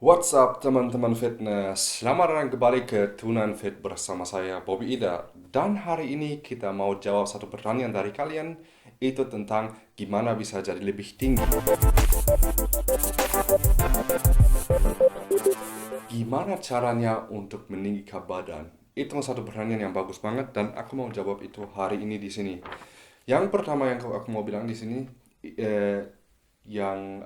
What's up teman-teman fitness? Selamat datang kembali ke Tunan Fit bersama saya Bobby Ida. Dan hari ini kita mau jawab satu pertanyaan dari kalian, itu tentang gimana bisa jadi lebih tinggi. Gimana caranya untuk meninggikan badan? Itu satu pertanyaan yang bagus banget dan aku mau jawab itu hari ini di sini. Yang pertama yang aku mau bilang di sini, eh, yang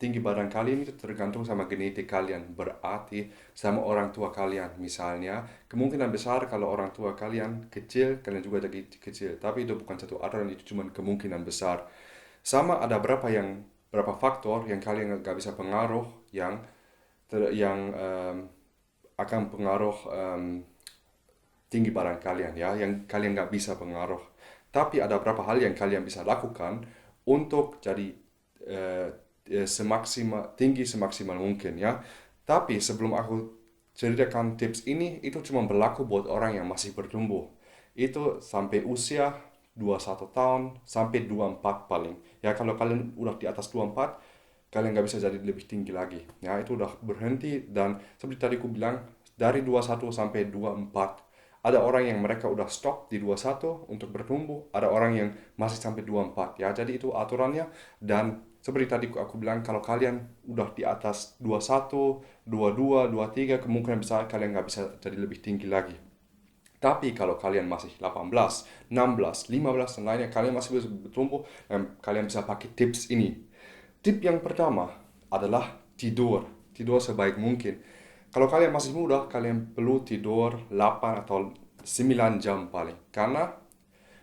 tinggi badan kalian itu tergantung sama genetik kalian. Berarti sama orang tua kalian. Misalnya, kemungkinan besar kalau orang tua kalian kecil, kalian juga jadi kecil. Tapi itu bukan satu aturan, itu cuma kemungkinan besar. Sama ada berapa faktor yang kalian nggak bisa pengaruh yang akan pengaruh tinggi badan kalian ya, yang kalian nggak bisa pengaruh. Tapi ada beberapa hal yang kalian bisa lakukan untuk jadi eh, tinggi semaksimal mungkin ya. Tapi sebelum aku ceritakan tips ini, itu cuma berlaku buat orang yang masih bertumbuh. Itu sampai usia 21 tahun sampai 24 paling. Ya kalau kalian udah di atas 24, kalian nggak bisa jadi lebih tinggi lagi. Ya itu udah berhenti dan seperti tadi aku bilang dari 21 sampai 24. Ada orang yang mereka udah stop di 21 untuk bertumbuh, ada orang yang masih sampai 24 ya. Jadi itu aturannya dan seperti tadi aku bilang kalau kalian udah di atas 21, 22, 23 kemungkinan besar kalian nggak bisa jadi lebih tinggi lagi. Tapi kalau kalian masih 18, 16, 15 dan lainnya kalian masih bisa bertumbuh dan kalian bisa pakai tips ini. Tip yang pertama adalah tidur. Tidur sebaik mungkin. Kalau kalian masih muda, kalian perlu tidur 8 atau 9 jam paling. Karena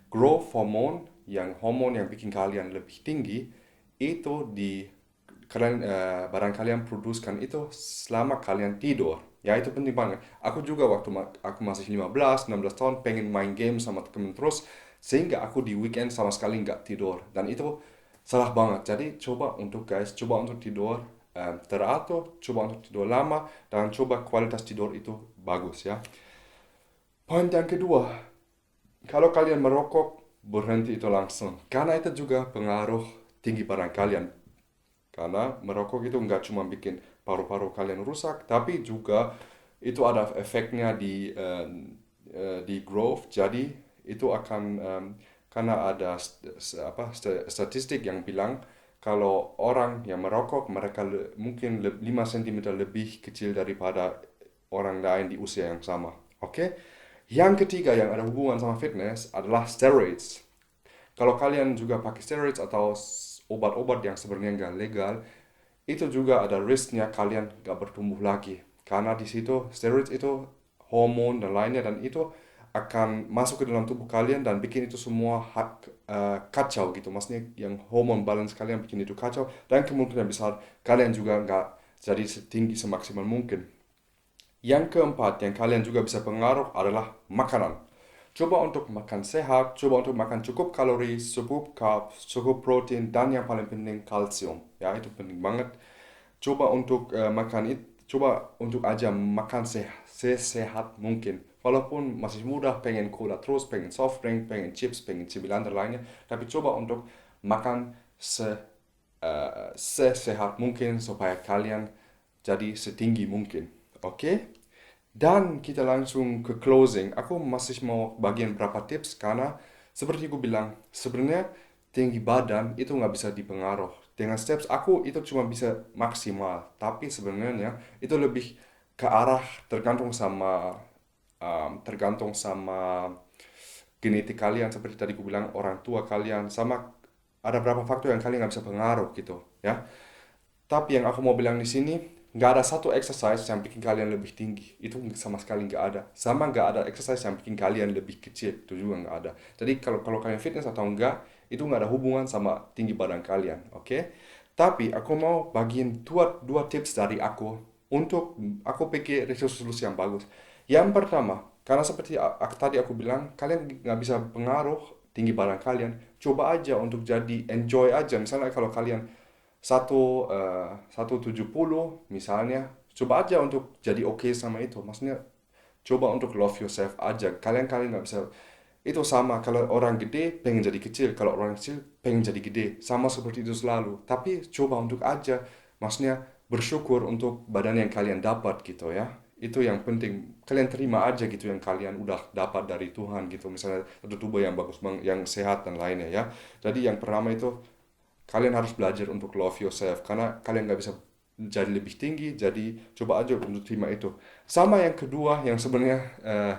growth hormone, yang hormon yang bikin kalian lebih tinggi, itu badan kalian produskan itu selama kalian tidur. Ya itu penting banget. Aku juga waktu aku masih 15, 16 tahun pengen main game sama temen terus, sehingga aku di weekend sama sekali nggak tidur. Dan itu salah banget. Jadi coba untuk tidur teratur, coba untuk tidur lama, dan coba kualitas tidur itu bagus ya. Poin yang kedua, kalau kalian merokok, berhenti itu langsung. Karena itu juga pengaruh tinggi badan kalian. Karena merokok itu nggak cuma bikin paru-paru kalian rusak, tapi juga itu ada efeknya di growth. Jadi itu akan karena ada statistik yang bilang kalau orang yang merokok mereka mungkin 5 cm lebih kecil daripada orang lain di usia yang sama. Oke? Yang ketiga yang ada hubungan sama fitness adalah steroids. Kalau kalian juga pakai steroids atau obat-obat yang sebenarnya nggak legal, itu juga ada risknya kalian nggak bertumbuh lagi. Karena di situ steroids itu hormon dan lainnya dan itu akan masuk ke dalam tubuh kalian dan bikin itu semua kacau gitu. Maksudnya yang hormon balance kalian bikin itu kacau dan kemungkinan besar kalian juga nggak jadi setinggi semaksimal mungkin. Yang keempat yang kalian juga bisa pengaruh adalah makanan. Coba untuk makan sehat, coba untuk makan cukup kalori, cukup carbs, cukup protein, dan yang paling penting kalsium. Ya, itu penting banget. Coba untuk coba untuk aja makan sehat mungkin. Walaupun masih mudah, pengen cola terus, pengen soft drink, pengen chips, pengen cemilan dan lainnya. Tapi coba untuk makan sesehat mungkin supaya kalian jadi setinggi mungkin. Oke? Dan kita langsung ke closing. Aku masih mau bagian berapa tips karena seperti aku bilang, sebenarnya tinggi badan itu nggak bisa dipengaruh. Dengan steps aku itu cuma bisa maksimal, tapi sebenarnya itu lebih ke arah tergantung sama genetik kalian seperti tadi aku bilang orang tua kalian sama ada beberapa faktor yang kalian nggak bisa pengaruh gitu ya. Tapi yang aku mau bilang di sini, nggak ada satu exercise yang bikin kalian lebih tinggi. Itu sama sekali nggak ada. Sama nggak ada exercise yang bikin kalian lebih kecil. Itu juga nggak ada. Jadi kalau kalau kalian fitness atau enggak, itu nggak ada hubungan sama tinggi badan kalian. Oke? Tapi aku mau bagiin dua tips dari aku untuk aku pikir resolusi yang bagus. Yang pertama, karena seperti tadi aku bilang, kalian nggak bisa pengaruh tinggi badan kalian. Coba aja untuk jadi enjoy aja. Misalnya kalau kalian 170 misalnya, coba aja untuk jadi oke sama itu. Maksudnya coba untuk love yourself aja. Kalian nggak bisa itu sama kalau orang gede pengen jadi kecil, kalau orang kecil pengen jadi gede, sama seperti itu selalu. Tapi coba untuk aja, maksudnya bersyukur untuk badan yang kalian dapat gitu ya. Itu yang penting. Kalian terima aja gitu yang kalian udah dapat dari Tuhan gitu. Misalnya satu tubuh yang bagus, yang sehat dan lainnya ya. Jadi yang pertama itu kalian harus belajar untuk love yourself karena kalian nggak bisa jadi lebih tinggi, jadi coba aja untuk terima itu. Sama yang kedua yang sebenarnya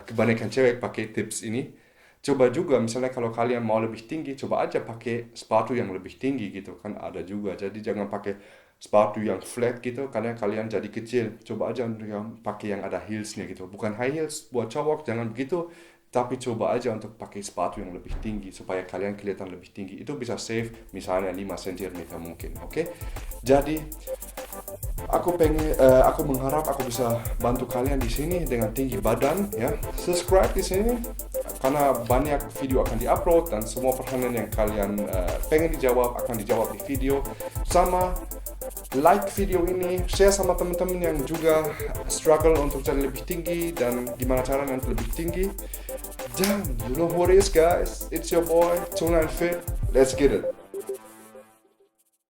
kebanyakan cewek pakai tips ini, coba juga misalnya kalau kalian mau lebih tinggi, coba aja pakai sepatu yang lebih tinggi gitu kan ada juga. Jadi jangan pakai sepatu yang flat gitu karena kalian jadi kecil. Coba aja untuk yang pakai yang ada heelsnya gitu. Bukan high heels buat cowok, jangan begitu. Tapi coba aja untuk pakai sepatu yang lebih tinggi supaya kalian kelihatan lebih tinggi. Itu bisa save misalnya 5 cm mungkin, oke? Jadi aku mengharap aku bisa bantu kalian di sini dengan tinggi badan ya. Subscribe di sini karena banyak video akan diupload dan semua pertanyaan yang kalian pengen dijawab akan dijawab di video. Sama like video ini, share sama teman-teman yang juga struggle untuk jadi lebih tinggi dan gimana caranya untuk lebih tinggi. Dan you know what it is guys, it's your boy Tuna and Fit. Let's get it.